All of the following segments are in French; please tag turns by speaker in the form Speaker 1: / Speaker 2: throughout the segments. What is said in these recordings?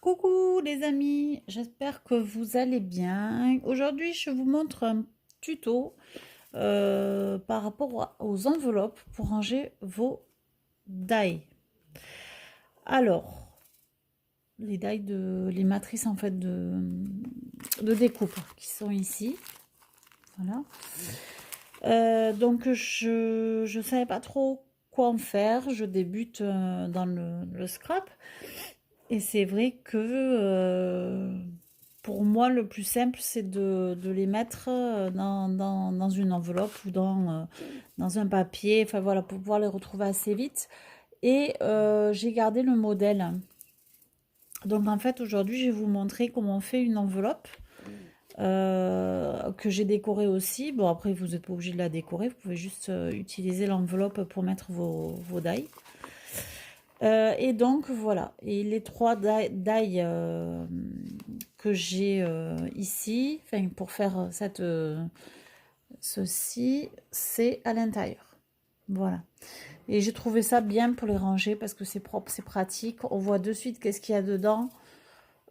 Speaker 1: Coucou les amis, j'espère que vous allez bien. Aujourd'hui, je vous montre un tuto par rapport aux enveloppes pour ranger vos die. Alors, les matrices en fait de découpe qui sont ici. Voilà. Donc, je ne savais pas trop quoi en faire. Je débute dans le scrap. Et c'est vrai que pour moi, le plus simple, c'est de les mettre dans une enveloppe ou dans un papier, enfin voilà, pour pouvoir les retrouver assez vite. Et j'ai gardé le modèle. Donc en fait, aujourd'hui, je vais vous montrer comment on fait une enveloppe que j'ai décorée aussi. Bon, après, vous n'êtes pas obligé de la décorer, vous pouvez juste utiliser l'enveloppe pour mettre vos die. Et donc voilà, et les trois die que j'ai ici, enfin pour faire ceci, c'est à l'intérieur. Voilà. Et j'ai trouvé ça bien pour les ranger parce que c'est propre, c'est pratique. On voit de suite qu'est-ce qu'il y a dedans.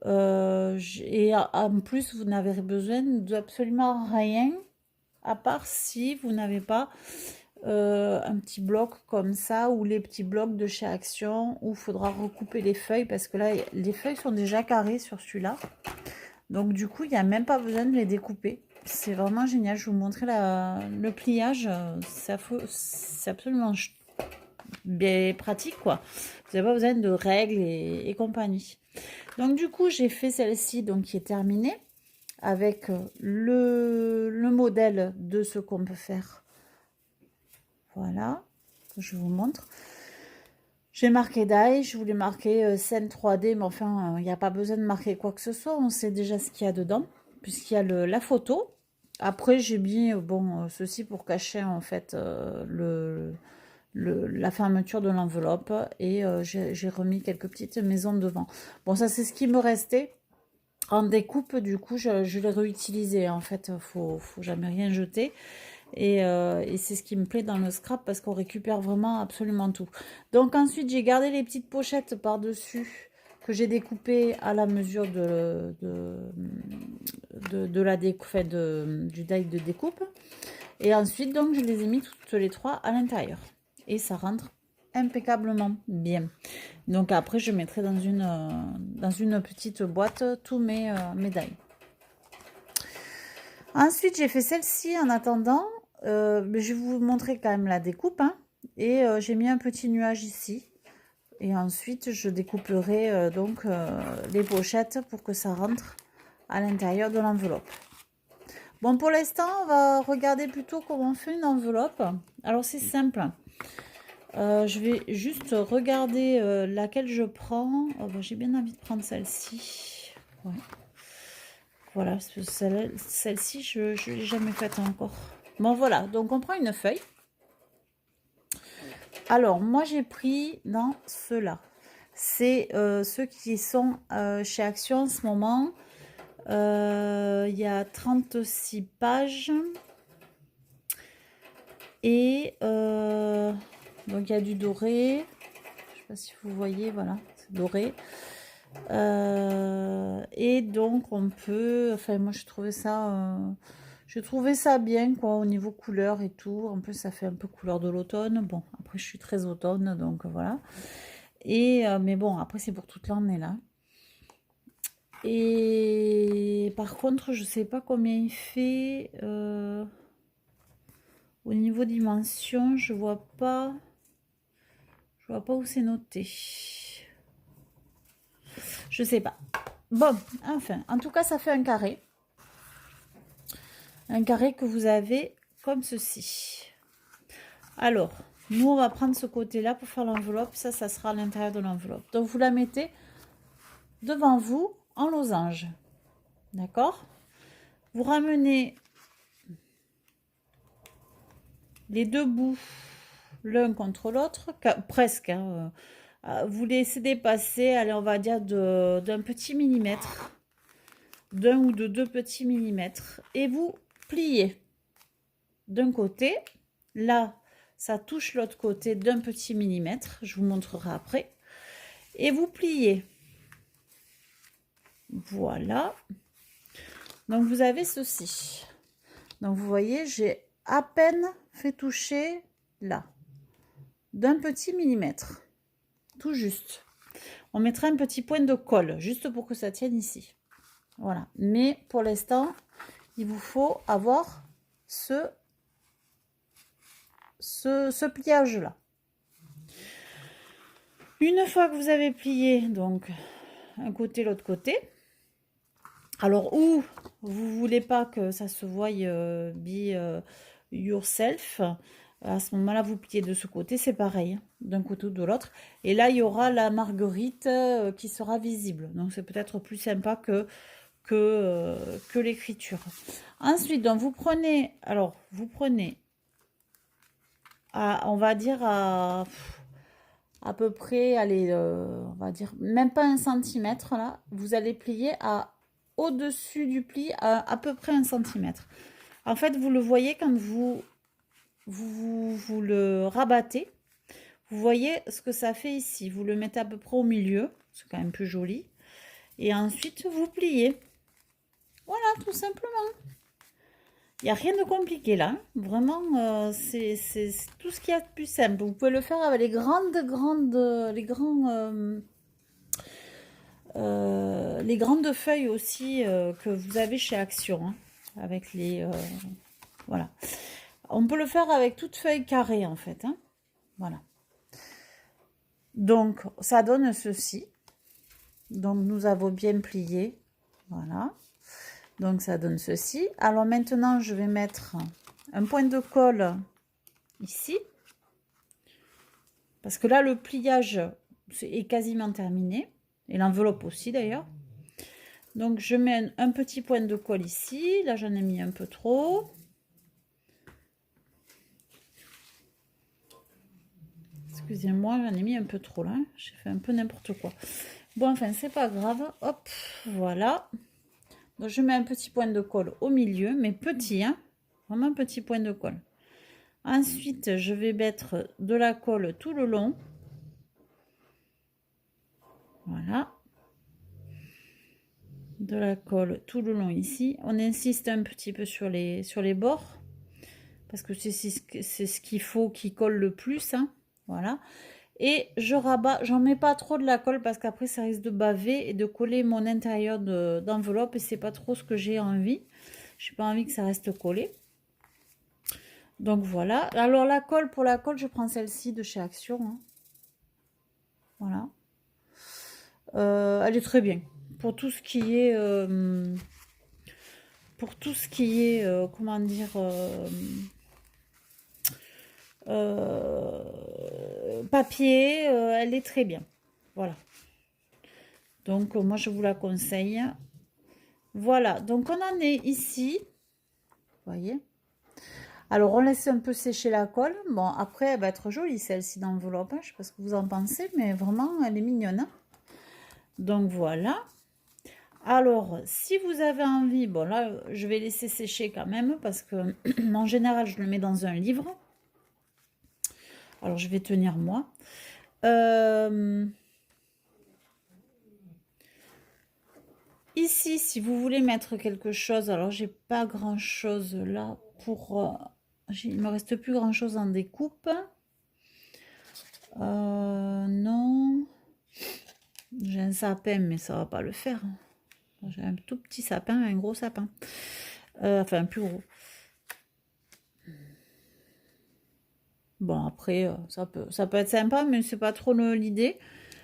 Speaker 1: Et en plus, vous n'avez besoin d'absolument rien à part si vous n'avez pas un petit bloc comme ça ou les petits blocs de chez Action où il faudra recouper les feuilles parce que là les feuilles sont déjà carrées sur celui-là, donc du coup il n'y a même pas besoin de les découper. C'est vraiment génial. Je vais vous montrer le pliage. C'est absolument bien pratique quoi. Vous n'avez pas besoin de règles et compagnie. Donc du coup j'ai fait celle-ci donc qui est terminée avec le modèle de ce qu'on peut faire. Voilà, je vous montre. J'ai marqué die, je voulais marquer scène 3D, mais enfin, il n'y a pas besoin de marquer quoi que ce soit. On sait déjà ce qu'il y a dedans, puisqu'il y a la photo. Après, j'ai mis ceci pour cacher en fait la fermeture de l'enveloppe et j'ai remis quelques petites maisons devant. Bon, ça c'est ce qui me restait en découpe. Du coup, je l'ai réutilisé. En fait, faut jamais rien jeter. Et c'est ce qui me plaît dans le scrap parce qu'on récupère vraiment absolument tout. Donc ensuite, j'ai gardé les petites pochettes par-dessus que j'ai découpées à la mesure de la découpe, enfin du die de découpe. Et ensuite, donc, je les ai mis toutes les trois à l'intérieur. Et ça rentre impeccablement bien. Donc après, je mettrai dans une petite boîte tous mes médailles. Ensuite, j'ai fait celle-ci en attendant. Je vais vous montrer quand même la découpe. Hein. Et j'ai mis un petit nuage ici. Et ensuite, je découperai les pochettes pour que ça rentre à l'intérieur de l'enveloppe. Bon, pour l'instant, on va regarder plutôt comment on fait une enveloppe. Alors, c'est simple. Je vais juste regarder laquelle je prends. Oh, bah, j'ai bien envie de prendre celle-ci. Ouais. Voilà, celle-ci, je ne l'ai jamais faite encore. Bon, voilà, donc on prend une feuille. Alors, moi, j'ai pris dans ceux-là. C'est ceux qui sont chez Action en ce moment. Il y a 36 pages. Et donc, il y a du doré. Je ne sais pas si vous voyez, voilà, c'est doré. Et donc, on peut... Enfin, moi, je trouvais ça bien, quoi, au niveau couleur et tout. En plus, ça fait un peu couleur de l'automne. Bon, après, je suis très automne, donc voilà. Et, mais bon, après, c'est pour toute l'année, là. Et par contre, je sais pas combien il fait. Au niveau dimension, je vois pas. Je vois pas où c'est noté. Je sais pas. Bon, enfin, en tout cas, ça fait un carré. Un carré que vous avez comme ceci. Alors, nous, on va prendre ce côté-là pour faire l'enveloppe. Ça sera à l'intérieur de l'enveloppe. Donc, vous la mettez devant vous en losange. D'accord? Vous ramenez les deux bouts l'un contre l'autre, presque. Hein, vous laissez dépasser, allez, on va dire d'un petit millimètre, d'un ou de 2 petits millimètres, et vous pliez d'un côté. Là, ça touche l'autre côté d'un petit millimètre. Je vous montrerai après. Et vous pliez. Voilà. Donc, vous avez ceci. Donc, vous voyez, j'ai à peine fait toucher là, d'un petit millimètre. Tout juste. On mettra un petit point de colle, juste pour que ça tienne ici. Voilà. Mais pour l'instant, il vous faut avoir ce pliage-là. Une fois que vous avez plié, donc, un côté, l'autre côté, alors, où vous voulez pas que ça se voie be yourself, à ce moment-là, vous pliez de ce côté, c'est pareil, hein, d'un côté ou de l'autre. Et là, il y aura la marguerite qui sera visible. Donc, c'est peut-être plus sympa que l'écriture. Ensuite, donc, vous prenez, on va dire à peu près, allez, on va dire, même pas 1 centimètre, là, vous allez plier au-dessus du pli à peu près 1 centimètre. En fait, vous le voyez quand vous le rabattez, vous voyez ce que ça fait ici. Vous le mettez à peu près au milieu, c'est quand même plus joli. Et ensuite, vous pliez. Voilà, tout simplement. Il n'y a rien de compliqué là. Vraiment, c'est tout ce qu'il y a de plus simple. Vous pouvez le faire avec les les grandes feuilles aussi que vous avez chez Action. Hein, avec les... voilà. On peut le faire avec toute feuille carrée en fait. Hein, voilà. Donc, ça donne ceci. Donc, nous avons bien plié. Voilà. Donc, ça donne ceci. Alors, maintenant, je vais mettre un point de colle ici. Parce que là, le pliage est quasiment terminé. Et l'enveloppe aussi, d'ailleurs. Donc, je mets un petit point de colle ici. Là, j'en ai mis un peu trop. Excusez-moi, j'en ai mis un peu trop là. J'ai fait un peu n'importe quoi. Bon, enfin, c'est pas grave. Hop, voilà. Donc, je mets un petit point de colle au milieu, mais petit, hein. Vraiment un petit point de colle. Ensuite, je vais mettre de la colle tout le long. Voilà. De la colle tout le long ici. On insiste un petit peu sur les bords. Parce que c'est ce qu'il faut qui colle le plus. Hein. Voilà. Et je rabats, j'en mets pas trop de la colle parce qu'après ça risque de baver et de coller mon intérieur d'enveloppe et c'est pas trop ce que j'ai envie. J'ai pas envie que ça reste collé. Donc voilà. Alors la colle, pour la colle, je prends celle-ci de chez Action. Hein. Voilà. Elle est très bien. Pour tout ce qui est... comment dire... papier, elle est très bien. Voilà. Donc, moi, je vous la conseille. Voilà. Donc, on en est ici. Vous voyez. Alors, on laisse un peu sécher la colle. Bon, après, elle va être jolie, celle-ci d'enveloppe. Hein. Je ne sais pas ce que vous en pensez, mais vraiment, elle est mignonne. Hein. Donc, voilà. Alors, si vous avez envie, bon, là, je vais laisser sécher quand même, parce que, en général, je le mets dans un livre. Alors, je vais tenir moi. Ici, si vous voulez mettre quelque chose, alors j'ai pas grand chose là pour... il me reste plus grand chose en découpe. Non. J'ai un sapin, mais ça va pas le faire. J'ai un tout petit sapin, un gros sapin. Enfin, un plus gros. Bon, après, ça peut être sympa, mais c'est pas trop l'idée.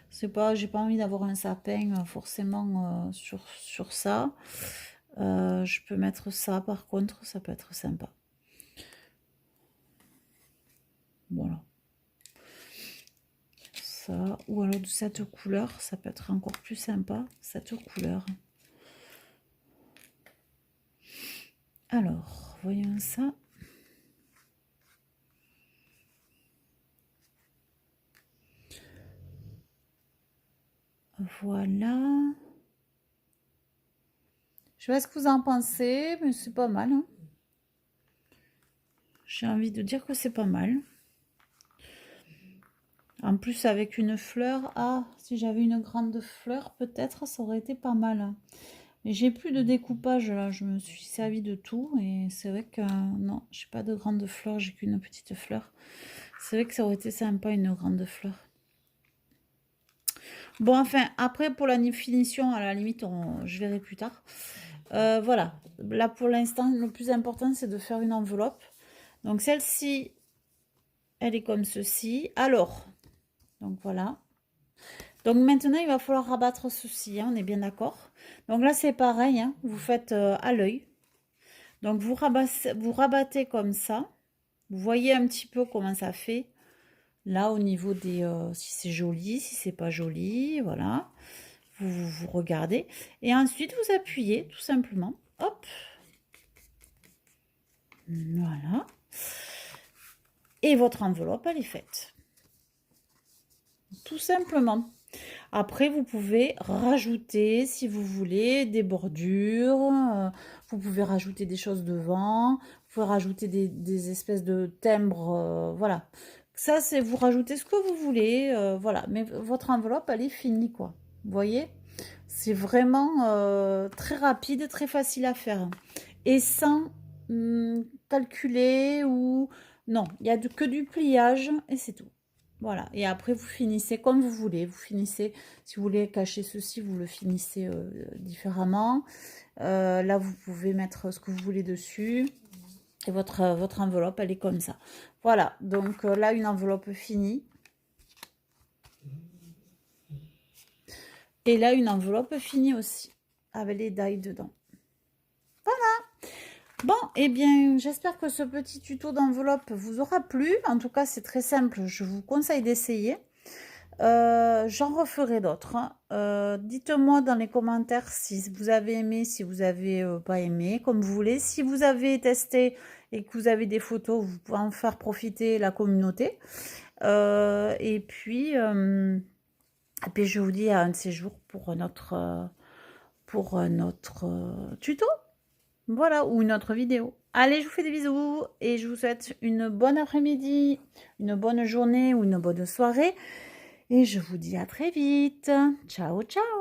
Speaker 1: C'est pas, j'ai pas envie d'avoir un sapin forcément sur ça. Je peux mettre ça, par contre, ça peut être sympa. Voilà. Ça, ou alors de cette couleur, ça peut être encore plus sympa, cette couleur. Alors, voyons ça. Voilà. Je sais pas ce que vous en pensez, mais c'est pas mal. Hein. J'ai envie de dire que c'est pas mal. En plus, avec une fleur, ah, si j'avais une grande fleur, peut-être, ça aurait été pas mal. Mais j'ai plus de découpage, là, je me suis servi de tout, et c'est vrai que, non, j'ai pas de grande fleur, j'ai qu'une petite fleur. C'est vrai que ça aurait été sympa, une grande fleur. Bon, enfin, après, pour la finition, à la limite, je verrai plus tard. Voilà, là, pour l'instant, le plus important, c'est de faire une enveloppe. Donc, celle-ci, elle est comme ceci. Alors, donc voilà. Donc maintenant, il va falloir rabattre ceci, hein, on est bien d'accord. Donc là, c'est pareil, hein, vous faites à l'œil. Donc vous rabattez comme ça. Vous voyez un petit peu comment ça fait. Là, au niveau des... si c'est joli, si c'est pas joli, voilà. Vous regardez. Et ensuite, vous appuyez, tout simplement. Hop. Voilà. Et votre enveloppe, elle est faite. Tout simplement. Après, vous pouvez rajouter, si vous voulez, des bordures. Vous pouvez rajouter des choses devant. Vous pouvez rajouter des espèces de timbres. Voilà. Ça, c'est vous rajoutez ce que vous voulez. Voilà. Mais votre enveloppe, elle est finie, quoi. Vous voyez? C'est vraiment très rapide, très facile à faire. Et sans calculer ou... Non, il n'y a que du pliage et c'est tout. Voilà, et après vous finissez comme vous voulez. Vous finissez, si vous voulez cacher ceci, vous le finissez différemment. Là, vous pouvez mettre ce que vous voulez dessus. Et votre enveloppe, elle est comme ça. Voilà, donc là, une enveloppe finie. Et là, une enveloppe finie aussi, avec les die dedans. Bon, eh bien, j'espère que ce petit tuto d'enveloppe vous aura plu. En tout cas, c'est très simple, je vous conseille d'essayer. J'en referai d'autres, hein. Dites-moi dans les commentaires si vous avez aimé, si vous avez pas aimé, comme vous voulez. Si vous avez testé et que vous avez des photos, vous pouvez en faire profiter la communauté. Et puis je vous dis à un de ces jours pour notre tuto. Voilà, ou une autre vidéo. Allez, je vous fais des bisous et je vous souhaite une bonne après-midi, une bonne journée ou une bonne soirée. Et je vous dis à très vite. Ciao, ciao.